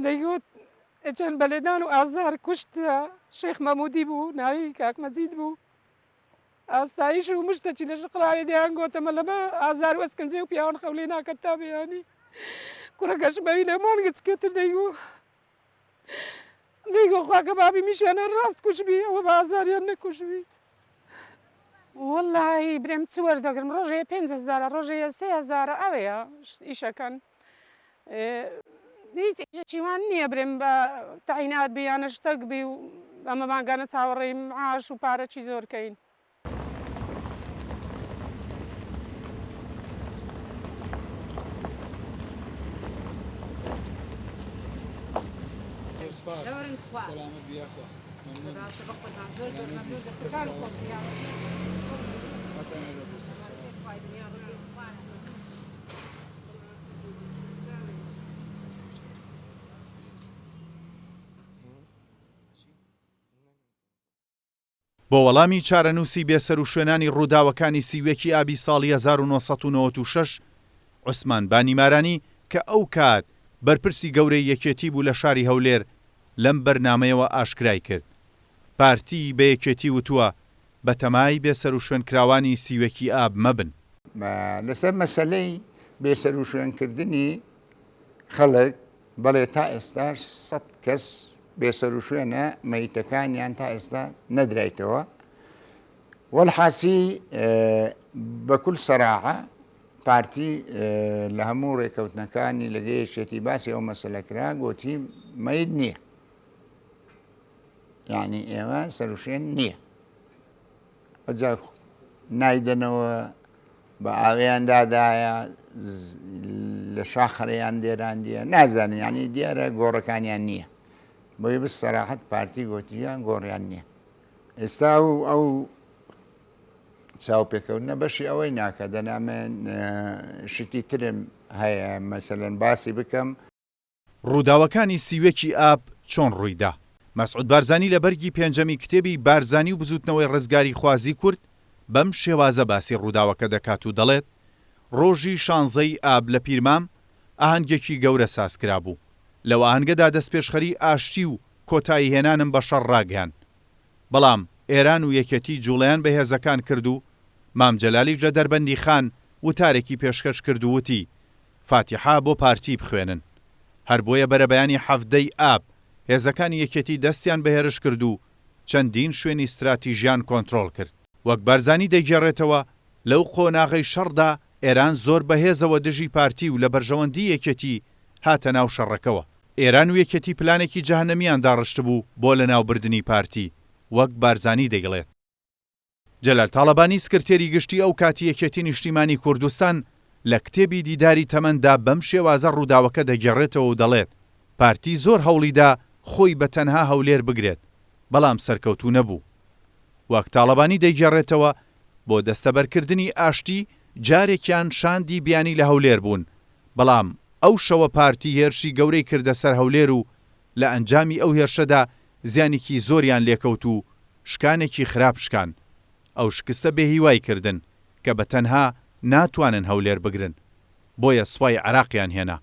دەیگوت چەند بەلێدان و ئازار کوشتە شێخ مەمودی بوو ناوی کاک مەجید بوو ئاسایش و مشتەچی لە شقڕانی دەیان گۆتەمە لەمە ئازار و ئەسکەنجێ و پیاوان خەولێ ناکەت تا بەیانی کوڕەکەش بەوی لە مانگەچکەتر دەیگو خواکە بابی میشانە ڕاست کوشبی ئەوە بە ئازاریان نەکوشبی وەڵی برێم چوەر دەگرم ڕۆژەیە 5,000 ڕۆژەیە 3,000 ئەوەیە ئیشەکەن هیچ ئیشەکیوان نییە برێم بە تاینات بیانە شتەک بی و ئەمە ماگانە چاوەڕێی معاش و پارەکی زۆرکەین. بۆ وەڵامی چارەنووسی بێسەر و شوێنانی ڕووداوەکانی سیوێکی ئابی ساڵی 1996 عوسمان بانیمارانی کە ئەو کات بەرپرسی گەورەی یەکێتی بوو لە شاری هەولێر لەم بەرنامەیەوە ئاشکرای کرد. پارتی بە یەکێتی وتووە بە تەمای بێسەر و شوێنکراوانی سیوێکی ئاب مەبن. لەسەر مەسەلەی بێسەر و شوێنکردنی خەڵک بەڵێ تا ئێستاش 100 کەس بێسەر و شوێنە مەیتەکانیان تا ئێستا نەدرایتەوە وەڵحاسی بەکول سەراحە پارتی لە هەموو ڕێکەوتنەکانی لەگەیشێتی باسی ئەو مەسەلەکرا گوتی مەید نییە یعنی ئێمە سەروشێن نییە ئەجا نایدنەوە بە ئاویان دادایە لە شاخەرەیان دێراندیە نازانن ینی دیارە گۆڕەکانیان نییە بۆی بە سەراحەت پارتی گوتیان گۆڕیان نییە ئێستا و ئەو چاوپێکەوتنە بەشی ئەوەی ناکە دەنامێن شتی ترم هەیە مەسەلەن باسی بکەم. ڕووداوەکانی سیوێکی ئاب چۆن ڕوویدا؟ مەسعود بارزانی لە بەرگی پێنجەمی کتێبی بارزانی و بزوتنەوەی ڕزگاری خوازی کورد بەم شێوازە باسی ڕووداوەکە دەکات و دەڵێت ڕۆژی 16 ئاب لە پیرمام ئاهەنگێکی گەورە سازکرا بوو. لەو ئاهەنگەدا دەستپێشخەری ئاشتی و کۆتایی هێنانم بە شەڕ ڕاگەیان. بەڵام ئێران و یەکێتی جوڵیان بە هێزەکان کرد و مام جەلالی جە دەربەندی خان وتارێکی پێشکەش کرد و وتی فاتیحا بۆ پارتی بخوێنن. هەر بۆیە بەرەبەیانی 17 ئاب هێزەکانی یەکێتی دەستیان بەهێرش کرد و چەندین شوێنی استراتیژیان کۆنتڕۆڵ کرد. وەک بارزانی دەیگێڕێتەوە لەو قۆناغەی شەڕدا ئێران زۆر بەهێزەوە دژی پارتی و لە بەرژەوەندی یەکێتی هاتە ناو شەڕەکەوە. ئێران و یەکێتی پلانێکی جەهەنەمیان داڕشت بوو بۆ لە ناوبردنی پارتی وەک بارزانی دەیڵێت. جەلال تاڵەبانی سکرتێری گشتی ئەو کاتی یەکێتی نیشتیمانی کوردستان لە کتێبی دیداری تەمەندا بەم شێوازە ڕووداوەکە دەگێڕێتەوە و دەڵێت پارتی زۆر هەوڵیدا خۆی بە تەنها هەولێر بگرێت بەڵام سەرکەوتوو نەبوو. وەک تاڵەبانی دەیگێڕێتەوە بۆ دەستەبەرکردنی ئاشتی جارێکیان شاندی بیانی لە هەولێر بوون بەڵام ئەو شەوە پارتی هێرشی گەورەی کردە سەر هەولێر و لە ئەنجامی ئەو هێرشەدا زیانێکی زۆریان لێکەوت و شکانێکی خراپ شکان. ئەو شکستە بێهیوای کردن کە بە تەنها ناتوانن هەولێر بگرن بۆیە سوپای عراقیان هێنا.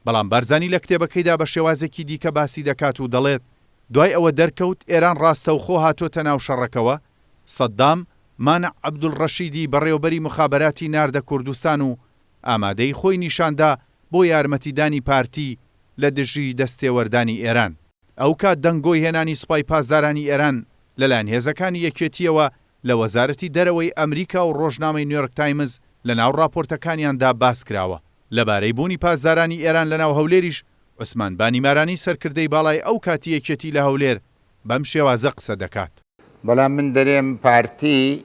بەڵام بارزانی لە کتێبەکەیدا بە شێوازێکی دیکە باسی دەکات و دەڵێت دوای ئەوە دەرکەوت ئێران ڕاستەوخۆ هاتۆتە ناو شەڕەکەوە سەددام مانع عەبدوڵڕەشیدی بەڕێوەبەری مخابەراتی ناردە کوردستان و ئامادەی خۆی نیشاندا بۆ یارمەتیدانی پارتی لە دژی دەستێوەردانی ئێران. ئەو کات دەنگۆی هێنانی سوپای پاسدارانی ئێران لەلایەن هێزەکانی یەکێتیەوە لە وەزارەتی دەرەوەی ئەمریکا و ڕۆژنامەی نیویۆرک تایمز لە ناو راپۆرتەکانیاندا باس کراوە. لەبارەی بوونی پاسدارانی ئێران لە ناو هەولێریش عوسمان بانیمارانی سەرکردەی باڵای ئەو کاتی یەکێتی لە هەولێر بەم شێوازە قسە دەکات. بەڵام من دەرێم پارتی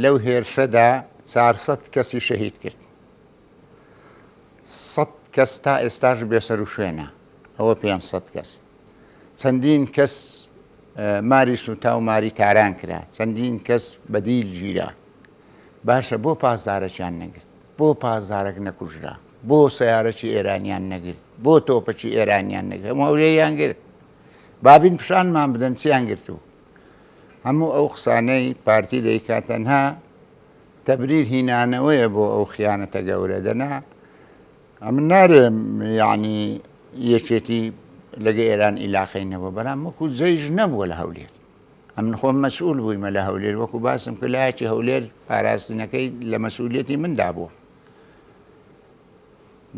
لەو هێرشەدا 400 کەسی شەهید کرد. 100 کەس تا ئێستاش بێسەر و شوێنە ئەوە 500 کەس چەندین کەس ماری سوتا و ماری تاران کرا چەندین کەس بەدیل گیرا باشە بۆ پازدارەکیان نەگرت بۆ پازدارێک نەکوژرا بۆ سیارەکی ئێرانیان نەگرت بۆ تۆپەکی ئێرانیان نەگرت هەموو هەولێریان گرت بابین پیشانمان بدەن چیان گرتو هەموو ئەو قسانەی پارتی دەیکات تەنها تەبریر هینانەوەیە بۆ ئەو خیانەتە گەورە دەنا ئەمن نارێم یعنی یەکێتی لەگە ئێران ئیلاقینەوە بەرام وەکو جەیژ نەبووە لە هەولێر ئەمن خۆم مەسئول بوویمە لە هەولێر وەکو باسم کە لایەکی هەولێر پاراستنەکەی لە مەسئولیەتی مندا بووە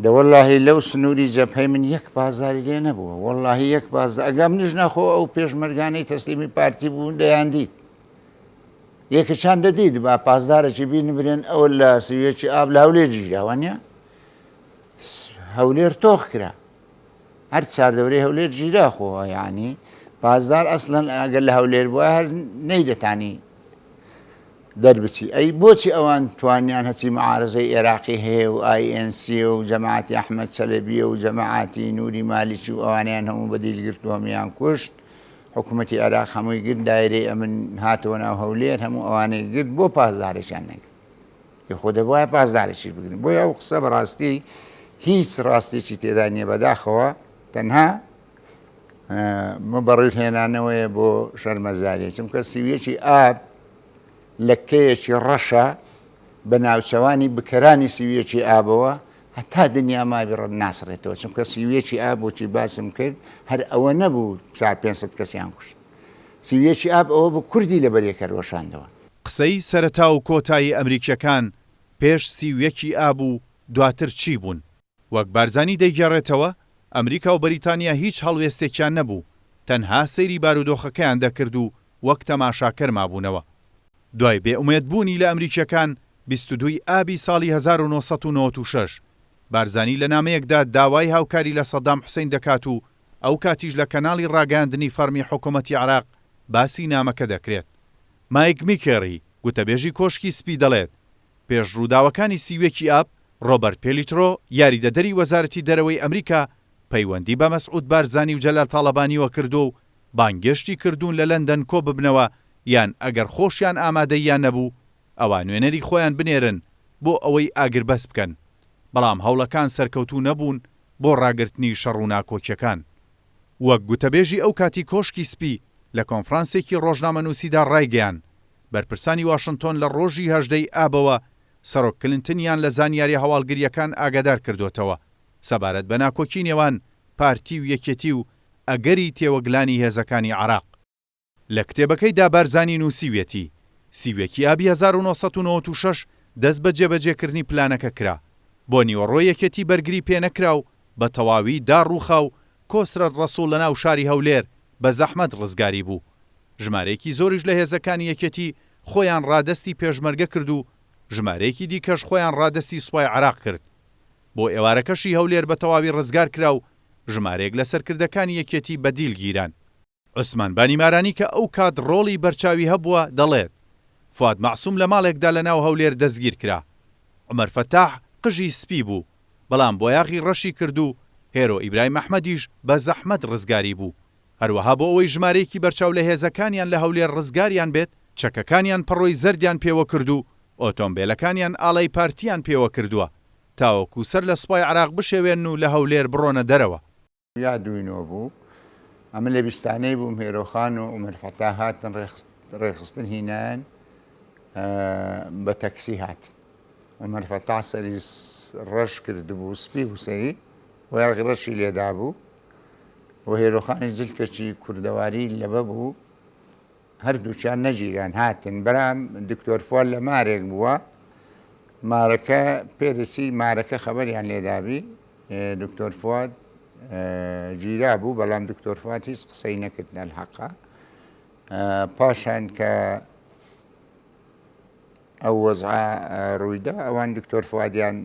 دەوەڵاهی لەو سنووری جەبهەی من یەک بازاری لێ نەبووە وەڵاهی یەک بازار ئەگەم نژ نەخۆ ئەو پێشمەرگانەی تەسلیمی پارتی بوون دەیان دیت یەکەچان دەدیت با پازدارێکی بینبرێن ئەوە لە سویەکی ئاب لە هەولێر گیراوانە هەولێر تۆخ کرا هەر چاردەورەی هەولێر گیرا خۆوە یعنی پازدار ئەسڵەن ئەگەر لە هەولێر بووە هەر نەیدەتانی دەربچی ئەی بۆچی ئەوان توانیان هەچی معارزەی عێراقی هەیە و ANC و جەماعەتی ئەحمەد چەلەبیە و جەماعەتی نووری مالیکی و ئەوانیان هەموو بەدیلگرت و هەمویان کوشت حکوومەتی عێراق هەمووی گرت دایرەی ئەمن هاتەوە ناو هەولێر هەموو ئەوانەی گرت بۆ پازدارێکیان نەگرت خۆ دەبواە پازدارێکی بگرن بۆی ئەو قسە بەڕاستی هیچ ڕاستێکی تێدا نییە بەداخەوە تەنها بەڕێت هێنانەوەیە بۆ شەرمەزاری چونکە سیویەکی ئاب لە کەیەکی ڕەشە بە ناوچەوانی بکەرانی سیویەکی ئابەوە هەتا دنیا مابیڕ ناسڕێتەوە چونکە سیویەکی ئاب بۆچی باسم کرد هەر ئەوە نەبوو 500 کەسیان کوشت سیویەکی ئاب ئەوە بۆ کوردی لە بەریەکە ڕۆشاندەوە قسەی سەرەتا و کۆتایی ئەمریکیەکان پێش سیویەکی ئاب و دواتر چی بوون وەک بارزانی دەیگەڕێتەوە ئەمریکا و بەریتانیا هیچ هەڵوێستێکیان نەبوو تەنها سەیری بارودۆخەکەیان دەکرد و وەک تەماشاکەر مابوونەوە دوای بێئومێدبوونی لە ئەمریکیەکان 22 ئابی ساڵی 1996 بارزانی لە نامەیەکدا داوای هاوکاری لە سەدام حوسێین دەکات و ئەو کاتیش لە کەناڵی ڕاگەاندنی فەرمی حکوومەتی عێراق باسی نامەکە دەکرێت مایک میکێڕی گوتەبێژی کۆشکی سپی دەڵێت پێش ڕووداوەکانی سیوێکی ئاب ڕۆبەرت پێلیترۆ یاریدەدەری وەزارەتی دەرەوەی ئەمریکا پەیوەندی بە مەسعود بارزانی و جەلال تاڵەبانیوە کردو و بانگێشتی کردوون لە لەندەن کۆ ببنەوە یان ئەگەر خۆشیان ئامادەیان نەبوو ئەوان نوێنەری خۆیان بنێرن بۆ ئەوەی ئاگربەس بکەن بەڵام هەوڵەکان سەرکەوتوو نەبوون بۆ ڕاگررتنی شەڕ و ناکۆچیەکان وەک گوتەبێژی ئەو کاتی کۆشکی سپی لە کۆنفرانسێکی ڕۆژنامەنووسیدا ڕایگەیان بەرپرسانی واشنتۆن لە ڕۆژی هەژدەی ئابەوە سەرۆک کلنتنیان لە زانیاری هەواڵگریەکان ئاگادار کردوتەوە سەبارەت بە ناکۆکی نێوان پارتی و یەکێتی و ئەگەری تێوەگلانی هێزەکانی عێراق لە کتێبەکەیدا بارزانی نووسیوێتی سیوێکی ئابی 1996 دەست بە جێبەجێکردنی پلانەکە کرا بۆ نیوەڕۆی یەکێتی بەرگری پێنەکرا و بە تەواوی داڕووخا و کۆسرەت ڕەسوڵ لە ناو شاری هەولێر بە زەحمەت ڕزگاری بوو ژمارەیەکی زۆریش لە هێزەکانی یەکێتی خۆیان ڕادەستی پێشمەرگە کرد و ژمارەیەکی دیکەش خۆیان ڕادەستی سوپای عێراق کرد بۆ ئێوارەکەشی هەولێر بە تەواوی ڕزگار کرا و ژمارەیەک لە سەرکردەکانی یەکێتی بەدیل گیران عوسمان بانیمارانی کە ئەو کات ڕۆڵی بەرچاوی هەبووە دەڵێت فواد مەعسووم لە ماڵێکدا لە ناو هەولێر دەستگیر کرا عومەر فەتاح قژی سپی بوو بەڵام بۆ یاغی ڕەشی کرد و هێرۆ ئیبراهیم ئەحمەدیش بە زەحمەت ڕزگاری بوو هەروەها بۆ ئەوەی ژمارەیەکی بەرچاو لە هێزەکانیان لە هەولێر ڕزگاریان بێت چەکەکانیان پەڕۆی زەردیان پێوە کرد و ئۆتۆمبیلەکانیان ئاڵای پارتیان پێوە کردووە تاوەکو سەر لە سوپای عێراق بشێوێن و لە هەولێر بڕۆنە دەرەوە یادوینەوە بوو ئەمە لە بیستانەی بووم هێرۆخان و عومەر فەتاح هاتن ڕێخستن هینان بە تەکسی هاتن عومەر فەتاح سەری ڕەش کردبوو سپی و سەری و یاغی ڕەشی لێدا بوو و هێرۆخانی جلکەکی کوردەواری لەبە بوو هەردووچیان نەگیران هاتن بەرام دکتۆر فواد لە مارێک بووە مارەکە پێرسی مارەکە خەبەریان لێدابی دکتۆر فواد گیرا بوو بەڵام دکتۆر فواد هیچ قسەی نەکرد لەلحەقا پاشان کە ئەو وەزعە ڕوویدا ئەوان دکتۆر فوادیان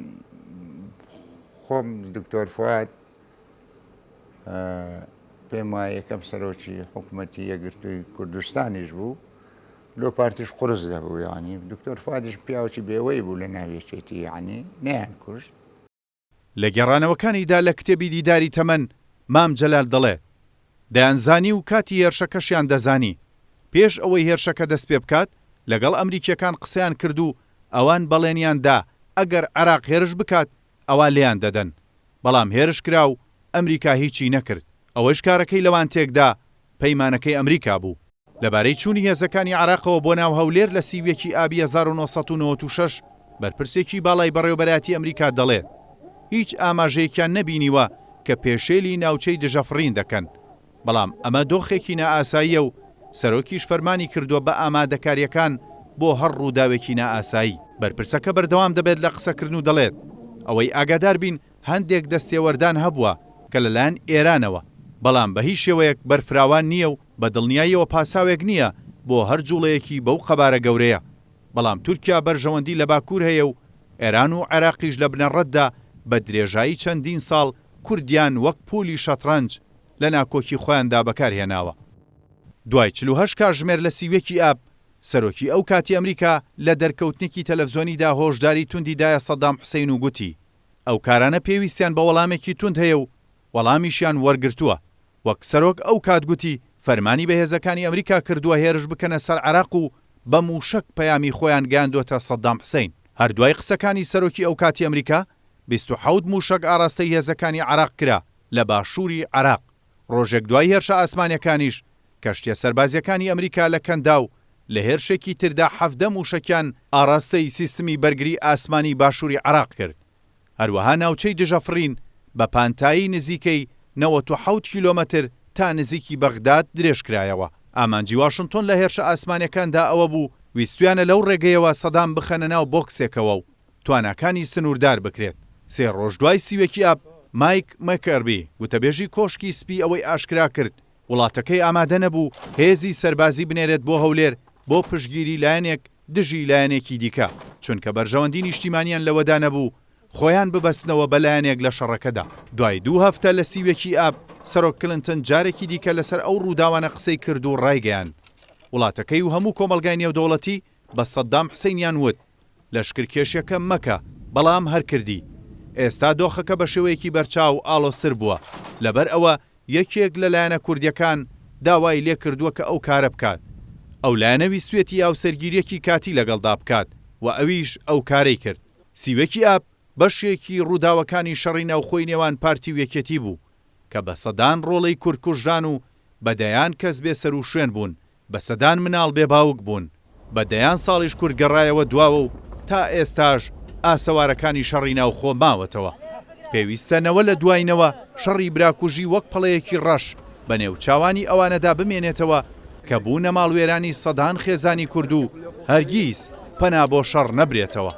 خۆم دکتۆر فواد پێم وایە یەکەم سەرۆکی حکوومەتی یەکگرتووی کوردستانیش بوو لۆ پارتیش قورس دەبوو یانی دکتۆر فوادیش پیاوەکی بێوەی بوو لە ناویەکێتی یعنی نەیان کوشت لە گێڕانەوەکانیدا لە کتێبی دیداری تەمەن مام جەلال دەڵێت دەیانزانی و کاتی هێرشەکەشیان دەزانی پێش ئەوەی هێرشەکە دەست پێ بکات لەگەڵ ئەمریکیەکان قسەیان کرد و ئەوان بەڵێنیاندا ئەگەر عێراق هێرش بکات ئەوان لێیان دەدەن بەڵام هێرش کرا و ئەمریکا هیچی نەکرد ئەوەش کارەکەی لەوان تێکدا پەیمانەکەی ئەمریکا بوو لەبارەی چوونی هێزەکانی عێراقەوە بۆ ناو هەولێر لە سیوێکی ئابی 1996 بەرپرسێکی باڵای بەڕێوەبەراتی ئەمریکا دەڵێت هیچ ئاماژەیەکیان نەبینیوە کە پێشێلی ناوچەی دژەفڕین دەکەن بەڵام ئەمە دۆخێکی نائاساییە و سەرۆکیش فەرمانی کردووە بە ئامادەکاریەکان بۆ هەر ڕووداوێکی نائاسایی بەرپرسەکە بەردەوام دەبێت لە قسەکردن و دەڵێت ئەوەی ئاگادار بین هەندێک دەستێوەردان هەبووە کە لەلایەن ئێرانەوە بەڵام بە هیچ شێوەیەک بەرفراوان نییە و بە دڵنیاییەوە پاساوێک نییە بۆ هەر جوڵەیەکی بەو قەبارە گەورەیە بەڵام تورکیا بەرژەوەندی لە باکوور هەیە و ئێران و عێراقیش لە بنەڕەتدا بە درێژایی چەندین ساڵ کوردیان وەک پولی شەترەنج لە ناکۆکی خۆیاندا بەکارهێناوە دوای 48 کاتژمێر لە سیوێکی ئاب سەرۆکی ئەو کاتی ئەمریکا لە دەرکەوتنێکی تەلەڤزیۆنیدا هۆشداری توندیدایە سەدام حوسەین و گوتی ئەو کارانە پێویستیان بە وەڵامێکی توند هەیە و وەڵامیشیان وەرگرتووە وەک سەرۆک ئەو کات گوتی فەرمانی بە هێزەکانی ئەمریکا کردووە هێرش بکەنە سەر عێراق و بە موشک پەیامی خۆیان گەیاندووەتە سەدام حوسەین هەردوای قسەکانی سەرۆکی ئەو کاتی ئەمریکا 27 موشک ئاراستەی هێزەکانی عێراق کرا لە باشووری عێراق ڕۆژێک دوای هێرشە ئاسمانیەکانیش کەشتیە سەربازیەکانی ئەمریکا لە کەندا و لە هێرشێکی تردا 17 موشکیان ئاراستەی سیستمی بەرگری ئاسمانی باشووری عێراق کرد هەروەها ناوچەی دژەفڕین بە پانتایی نزیکەی 97 کیلۆمەتر تا نزیکی بەغداد درێژکرایەوە ئامانجی واشنتن لە هێرشە ئاسمانیەکاندا ئەوە بوو ویستویانە لەو ڕێگەیەوە سەدام بخەنە ناو بۆکسێکەوە و تواناکانی سنووردار بکرێت سێ ڕۆژ دوای سیوێکی ئاب مایک مەکەربی گوتەبێژی کۆشکی سپی ئەوەی ئاشکرا کرد وڵاتەکەی ئامادە نەبوو هێزی سەربازی بنێرێت بۆ هەولێر بۆ پشگیری لایەنێک دژی لایەنێکی دیکە چونکە بەرژەوەندی نیشتیمانیان لەوەدا نەبوو خۆیان ببەستنەوە بە لایەنێک لە شەڕەکەدا دوای 2 هەفتە لە سیوێکی ئاب سەرۆک کلنتن جارێکی دیکە لەسەر ئەو ڕووداوانە قسەی کرد و ڕایگەیاند وڵاتەکەی و هەموو کۆمەلگای نێودەوڵەتی بە سەدام حوسەینیان وت لەشکرکێشیەکە مەکە بەڵام هەر کردی ئێستا دۆخەکە بە شێوەیەکی بەرچاو ئاڵۆسر بووە لەبەر ئەوە یەکێک لە لایەنە کوردیەکان داوای لێ کردووە کە ئەو کارە بکات ئەو لایەنە ویستوێتی یاوسەرگیریەکی کاتی لەگەڵدا بکات و ئەویش ئەو کارەی کرد سیوێکی ئاب بەشێکی ڕووداوەکانی شەڕی ناوخۆی نێوان پارتی و یەکێتی بوو کە بە سەدان ڕۆڵەی کورتکوژران و بەدەیان کەس بێ سەر و شوێن بوون بە سەدان مناڵ بێباوک بوون بەدەیان ساڵیش کورد گەڕایەوە دواوە و تا ئێستاش ئاسەوارەکانی شەڕی ناوخۆ ماوەتەوە پێویستەنەوە لە دوایینەوە شەڕی براکوژی وەک پەڵەیەکی ڕەش بە نێوچاوانی ئەوانەدا بمێنێتەوە کە بوونە ماڵوێرانی سەدان خێزانی کورد و هەرگیز پەنا بۆ شەڕ نەبرێتەوە